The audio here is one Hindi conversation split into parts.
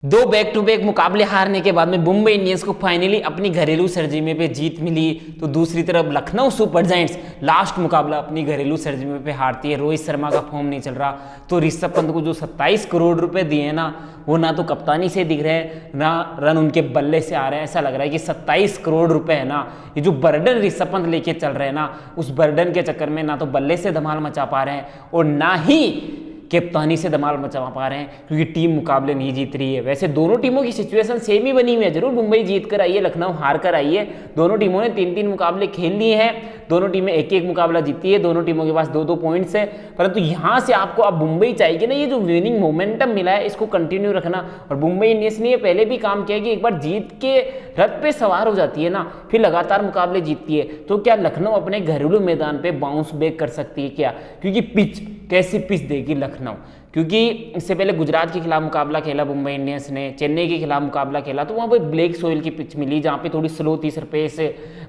दो बैक टू बैक मुकाबले हारने के बाद में मुंबई इंडियंस को फाइनली अपनी घरेलू सरजमी पे जीत मिली। तो दूसरी तरफ लखनऊ सुपर जायंट्स लास्ट मुकाबला अपनी घरेलू सरजमी पे हारती है। रोहित शर्मा का फॉर्म नहीं चल रहा, तो ऋषभ पंत को जो 27 करोड़ रुपए दिए हैं ना, वो ना तो कप्तानी से दिख रहे हैं ना रन उनके बल्ले से आ रहे हैं। ऐसा लग रहा है कि 27 करोड़ रुपए है ना, ये जो बर्डन ऋषभ पंत लेके चल रहे हैं ना, उस बर्डन के चक्कर में ना तो बल्ले से धमाल मचा पा रहे हैं और ना ही कप्तानी से धमाल मचा पा रहे हैं, क्योंकि टीम मुकाबले नहीं जीत रही है। वैसे दोनों टीमों की सिचुएशन सेम ही बनी हुई है, जरूर मुंबई जीत कर आई है, लखनऊ हार कर आई है। दोनों टीमों ने 3-3 मुकाबले खेल लिए हैं, दोनों टीमें एक एक मुकाबला जीती है, दोनों टीमों के पास 2-2 पॉइंट्स है। परंतु यहां से आपको अब मुंबई चाहिए ना, ये जो विनिंग मोमेंटम मिला है इसको कंटिन्यू रखना। और मुंबई इंडियंस ने ये पहले भी काम किया कि एक बार जीत के रथ पे सवार हो जाती है ना, फिर लगातार मुकाबले जीतती है। तो क्या लखनऊ अपने घरेलू मैदान पे बाउंस बैक कर सकती है क्या? क्योंकि पिच कैसी पिच देगी लखनऊ, क्योंकि इससे पहले गुजरात के खिलाफ मुकाबला खेला मुंबई इंडियंस ने, चेन्नई के खिलाफ मुकाबला खेला, तो वहाँ पर ब्लैक सोइल की पिच मिली, जहाँ पे थोड़ी स्लो तीसरे पेस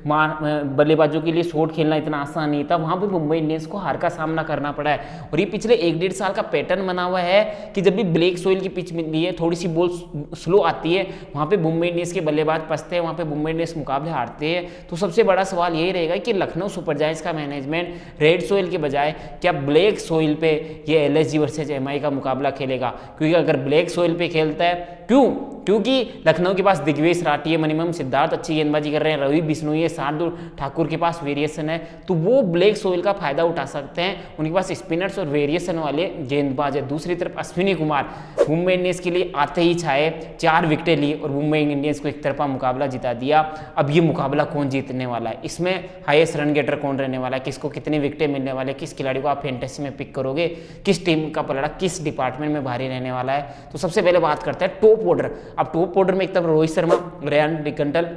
बल्लेबाजों के लिए शॉट खेलना इतना आसान नहीं था। वहाँ पे मुंबई इंडियंस को हार का सामना करना पड़ा है। और ये पिछले 1-1.5 साल का पैटर्न बना हुआ है कि जब भी ब्लैक सोइल की पिच मिलती है, थोड़ी सी बॉल स्लो आती है, वहाँ पे मुंबई इंडियंस के बल्लेबाज फंसते हैं, वहाँ पे मुंबई इंडियंस मुकाबले हारते हैं। तो सबसे बड़ा सवाल यही रहेगा कि लखनऊ सुपर जायंट्स का मैनेजमेंट रेड सोइल के बजाय क्या ब्लैक सोइल पे ये LSG वर्सेज MI का मुकाबला खेलेगा? क्योंकि अगर ब्लैक सोइल पे खेलता है, क्योंकि लखनऊ के पास दिग्वेश राठी है, मणिमम सिद्धार्थ अच्छी गेंदबाजी कर रहे हैं, रवि बिश्नोई है, शार्दुल ठाकुर के पास वेरिएशन है, तो वो ब्लैक सोइल का फायदा उठा सकते हैं। उनके पास स्पिनर्स और वेरिएशन वाले गेंदबाज है। दूसरी तरफ अश्विनी कुमार मुंबई इंडियंस के लिए आते ही छाए, 4 विकेटें ली और मुंबई इंडियंस को एक तरफा मुकाबला जिता दिया। अब ये मुकाबला कौन जीतने वाला है, इसमें हाईएस्ट रन गेटर कौन रहने वाला है, किसको कितनी विकेटें मिलने वाले, किस खिलाड़ी को आप फैंटेसी में पिक करोगे, किस टीम का पलड़ा किस डिपार्टमेंट में भारी रहने वाला है? तो सबसे पहले बात करते हैं टॉप ऑर्डर। अब टॉप ऑर्डर में एक तरफ रोहित शर्मा, रेयान डिकंटल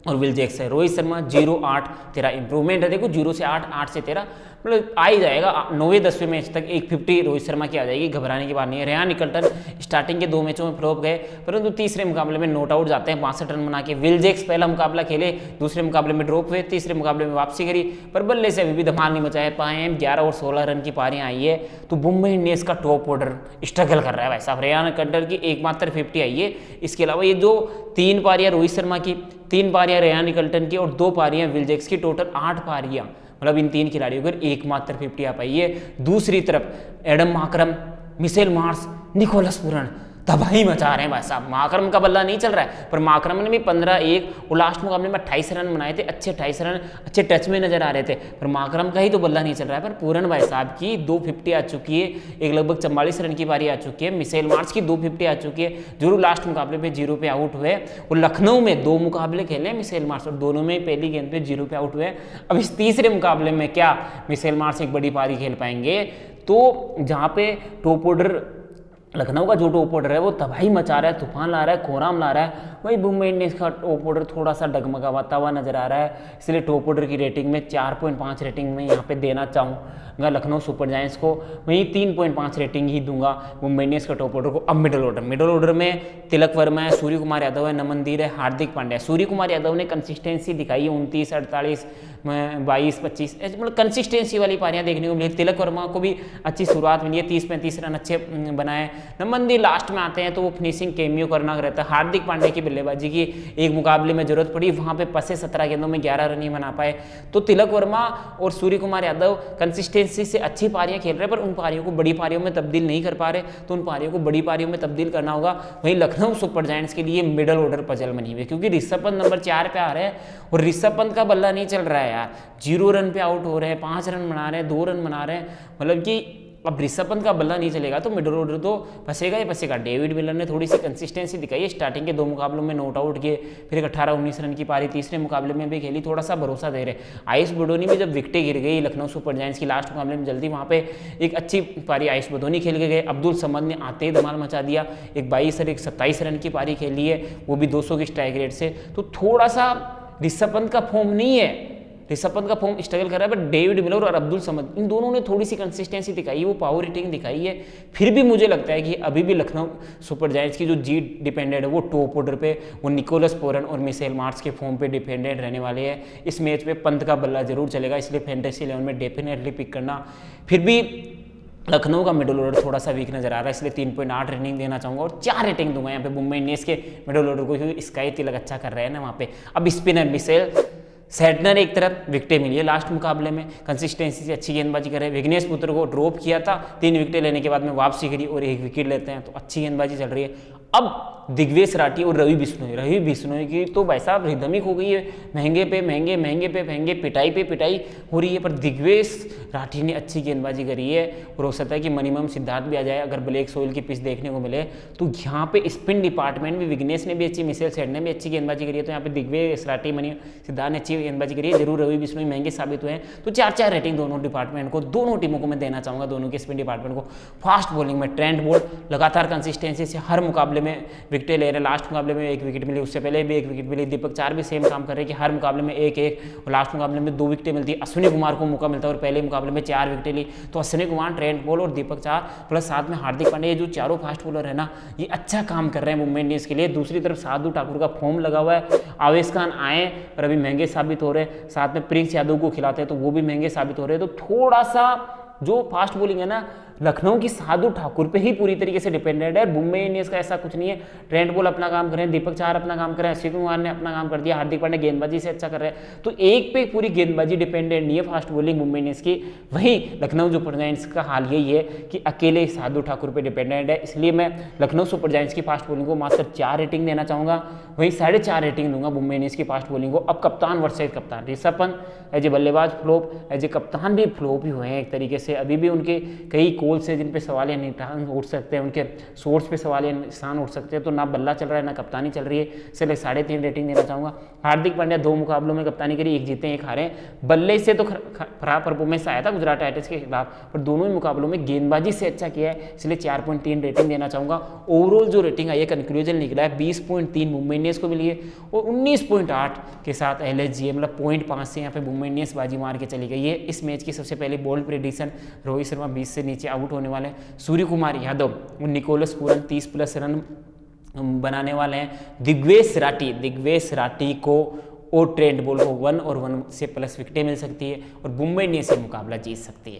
और विल जैक्स है। रोहित शर्मा 0-8-13 इंप्रूवमेंट है, देखो 0 से 8, 8 से 13, मतलब आ ही जाएगा 9वें-10वें मैच तक 150 रोहित शर्मा की आ जाएगी, घबराने की बात नहीं है। रेयान निकल्टन स्टार्टिंग के 2 मैचों में फ्लॉप गए, परंतु तीसरे मुकाबले में नॉट आउट जाते हैं 65 रन बना के। विल जैक्स पहला मुकाबला खेले, दूसरे मुकाबले में ड्रॉप हुए, तीसरे मुकाबले में वापसी करी, पर बल्ले से अभी भी धमाल नहीं मचाए पाए हैं। 11 और 16 रन की पारियां आई है। तो मुंबई इंडियंस का टॉप ऑर्डर स्ट्रगल कर रहा है भाई साहब। रेयान निकल्टन की एकमात्र 50 आई है, इसके अलावा ये जो 3 पारियां रोहित शर्मा की, 3 पारियां रेयान निकल्टन की और 2 पारियां विल जैक्स की, टोटल 8 पारियां, मतलब इन 3 खिलाड़ियों को एकमात्र 50 आ पाई है। दूसरी तरफ Aiden Markram, Mitchell Marsh, Nicholas Pooran तबाही मचा रहे हैं भाई साहब। मार्करम का बल्ला नहीं चल रहा है, पर मार्करम ने भी 15-1 और लास्ट मुकाबले में 28 रन बनाए थे, अच्छे 28 रन अच्छे टच में नजर आ रहे थे, पर मार्करम का ही तो बल्ला नहीं चल रहा है। पर पूरन भाई साहब की 250 आ चुकी है, एक लगभग 44 रन की पारी आ चुकी है। मिशेल मार्श की 250 आ चुकी है, जरूर लास्ट मुकाबले पे 0 पे आउट हुए। और लखनऊ में 2 मुकाबले खेले मिशेल मार्श और दोनों में पहली गेंद पे 0 पे आउट हुए। अब इस तीसरे मुकाबले में क्या मिशेल मार्श एक बड़ी पारी खेल पाएंगे? तो जहाँ पे टॉप ऑर्डर लखनऊ का जो टॉप ऑर्डर है वो तबाही मचा रहा है, तूफान ला रहा है, कोहराम ला रहा है, वही मुंबई इंडियंस का टॉप ऑर्डर थोड़ा सा डगमगाता हुआ नजर आ रहा है। इसलिए टॉप ऑर्डर की रेटिंग में 4.5 रेटिंग में यहाँ पे देना चाहूँगा लखनऊ सुपर जायंट्स को, वहीं 3.5 रेटिंग ही दूंगा मुंबई इंडियंस का टॉप ऑर्डर को। अब मिडल ऑर्डर में तिलक वर्मा है, सूर्य कुमार यादव है, नमनदीप है, हार्दिक पांड्या। सूर्य कुमार यादव ने कंसिस्टेंसी दिखाई है, 29, 48, 22, 25, मतलब कंसिस्टेंसी वाली पारियां देखने को मिली। तिलक वर्मा को भी अच्छी शुरुआत मिली है, 30-35 रन अच्छे बनाए। नमनदीप लास्ट में आते हैं तो वो फिनिशिंग कैमियो करना रहता है। हार्दिक पांड्या की बल्लेबाजी की एक मुकाबले में जरूरत पड़ी, वहां पे फंसे 17 गेंदों में 11 रन ही बना पाए। तो तिलक वर्मा और सूर्य कुमार यादव कंसिस्टेंसी से अच्छी पारियां खेल रहे हैं, पर उन पारियों को बड़ी पारियों में तब्दील नहीं कर पा रहे, तो उन पारियों को बड़ी पारियों में तब्दील करना होगा। वहीं लखनऊ सुपर जायंट्स के लिए मिडल ऑर्डर पजल बनी हुई है, क्योंकि ऋषभ पंत नंबर 4 पे आ रहे हैं और ऋषभ पंत का बल्ला नहीं चल रहा है यार, 0 रन पे आउट हो रहे हैं, 5 रन बना रहे हैं, 2 रन बना रहे हैं, मतलब कि अब ऋषभ पंत का बल्ला नहीं चलेगा तो मिडल ऑर्डर तो फंसेगा ही फंसेगा। डेविड मिलर ने थोड़ी सी कंसिस्टेंसी दिखाई है, स्टार्टिंग के 2 मुकाबलों में नॉट आउट किए, फिर एक 18-19 रन की पारी तीसरे मुकाबले में भी खेली, थोड़ा सा भरोसा दे रहे। आयुष बडोनी भी जब विकेटें गिर गई लखनऊ सुपर जायंट्स की लास्ट मुकाबले में जल्दी, वहाँ पे एक अच्छी पारी आयुष बडोनी खेल के गए। अब्दुल समद ने आते ही धमाल मचा दिया, एक 22 और एक 27 रन की पारी खेली है, वो भी 200 की स्ट्राइक रेट से। तो थोड़ा सा ऋषभ पंत का फॉर्म नहीं है, ऋषभ पंत का फॉर्म स्ट्रगल कर रहा है, बट डेविड मिलर और अब्दुल समद इन दोनों ने थोड़ी सी कंसिस्टेंसी दिखाई है, वो पावर हिटिंग दिखाई है। फिर भी मुझे लगता है कि अभी भी लखनऊ सुपर जायंट्स की जो जीत डिपेंडेंट है वो टॉप ऑर्डर पे, वो निकोलस पूरन और मिशेल मार्श के फॉर्म पे डिपेंडेंट रहने वाले हैं। इस मैच में पंत का बल्ला जरूर चलेगा, इसलिए फैंटेसी 11 में डेफिनेटली पिक करना। फिर भी लखनऊ का मिडिल ऑर्डर थोड़ा सा वीक नजर आ रहा है, इसलिए 3.8 रेटिंग देना चाहूंगा और 4 रेटिंग दूंगा यहाँ पे मुंबई इंडियंस के मिडिल ऑर्डर को, क्योंकि स्काई तिलक अच्छा कर रहे हैं ना वहाँ पे। अब स्पिनर मिशेल सैटनर एक तरफ विकेटें मिली है लास्ट मुकाबले में, कंसिस्टेंसी से अच्छी गेंदबाजी कर रहे हैं। विघ्नेश पुत्र को ड्रॉप किया था, 3 विकेटें लेने के बाद में वापसी करी और 1 विकेट लेते हैं, तो अच्छी गेंदबाजी चल रही है। अब दिग्वेश राठी और रवि बिश्नोई की तो भाई साहब रिदमिक हो गई है, महंगे पे महंगे, पिटाई पे पिटाई हो रही है, पर दिग्वेश राठी ने अच्छी गेंदबाजी करी है और हो सकता है कि मिनिमम सिद्धार्थ भी आ जाए अगर ब्लैक सोइल की पिच देखने को मिले तो। यहाँ पे स्पिन डिपार्टमेंट में विघ्नेश ने भी अच्छी, मिशेल सेठ ने भी अच्छी गेंदबाजी करी है, तो यहाँ पे दिग्वेश राठी सिद्धार्थ ने अच्छी गेंदबाजी करी है। जरूर रवि बिश्नोई महंगे साबित हुए हैं, तो 4-4 रेटिंग दोनों डिपार्टमेंट को, दोनों टीमों को मैं देना चाहूंगा, दोनों के स्पिन डिपार्टमेंट को। फास्ट बॉलिंग में ट्रेंट बोल्ट लगातार कंसिस्टेंसी से हर मुकाबले में विकेटें ले रहे हैं, लास्ट मुकाबले में 1 विकेट मिली, उससे पहले भी 1 विकेट मिली। दीपक चार भी सेम काम कर रहे हैं कि हर मुकाबले में 1-1 और लास्ट मुकाबले में 2 विकेटें मिलती है। अश्विनी कुमार को मौका मिलता है और पहले मुकाबले में 4 विकेटें ली, तो अश्विनी कुमार, ट्रेंट बोल्ट और दीपक चार प्लस साथ में हार्दिक पांड्या, ये जो चारों फास्ट बॉलर है ना, ये अच्छा काम कर रहे हैं मुंबई इंडियंस के लिए। दूसरी तरफ शार्दुल ठाकुर का फॉर्म लगा हुआ है, आवेश खान आए पर अभी महंगे साबित हो रहे हैं, साथ में प्रिंस यादव को खिलाते हैं तो वो भी महंगे साबित हो रहे हैं। तो थोड़ा सा जो फास्ट बॉलिंग है ना लखनऊ की शार्दुल ठाकुर पे ही पूरी तरीके से डिपेंडेंट है। मुंबई इंडियंस का ऐसा कुछ नहीं है, ट्रेंट बोल्ट अपना काम कर रहे हैं, दीपक चार अपना काम कर रहे हैं, अश्विनी कुमार ने अपना काम कर दिया, हार्दिक पांड्या गेंदबाजी से अच्छा कर रहे हैं, तो एक पे पूरी गेंदबाजी डिपेंडेंट नहीं है फास्ट बॉलिंग मुंबई इंडियंस की। वहीं लखनऊ सुपर जायंट्स का हाल यही है कि अकेले शार्दुल ठाकुर पे डिपेंडेंट है, इसलिए मैं लखनऊ सुपर जायंट्स की फास्ट बॉलिंग को मात्र 4 रेटिंग देना चाहूंगा, वहीं 4.5 रेटिंग दूंगा मुंबई इंडियंस की फास्ट बॉलिंग को। अब कप्तान वर्सेज कप्तान, ऋषभ पंत एज ए बल्लेबाज फ्लॉप, एज ए कप्तान भी फ्लॉप ही हुए हैं एक तरीके से। अभी भी उनके कई कॉल्स है जिन पे सवाल निशान उठ सकते हैं, उनके सोर्स पे सवाल निशान उठ सकते हैं, तो ना बल्ला चल रहा है ना कप्तानी चल रही है, इसलिए 3.5 रेटिंग देना चाहूंगा। हार्दिक पांड्या 2 मुकाबलों में कप्तानी करी, 1 जीते 1 हारे, बल्ले से तो खराब परफॉर्मेंस आया था गुजरात टाइटंस के खिलाफ, पर दोनों ही मुकाबलों में गेंदबाजी से अच्छा किया है, इसलिए 4.3 रेटिंग देना चाहूंगा। ओवरऑल जो रेटिंग आई है, कंक्लूजन निकला है 20.3 मुंबई इंडियंस को मिली है और 19.8 के साथ LSG, मतलब 0.5 से यहाँ पे मुंबई इंडियंस बाजी मार के चली गई है। इस मैच की सबसे पहले बोल्ड प्रेडिक्शन, रोहित शर्मा 20 से नीचे आउट होने वाले हैं, सूर्य कुमार यादव और निकोलस पूरन 30+ रन बनाने वाले हैं। दिग्वेश राठी को और ट्रेंट बोल्ट को 1 और 1 से प्लस विकेटें मिल सकती है और मुंबई इंडियंस से मुकाबला जीत सकती है।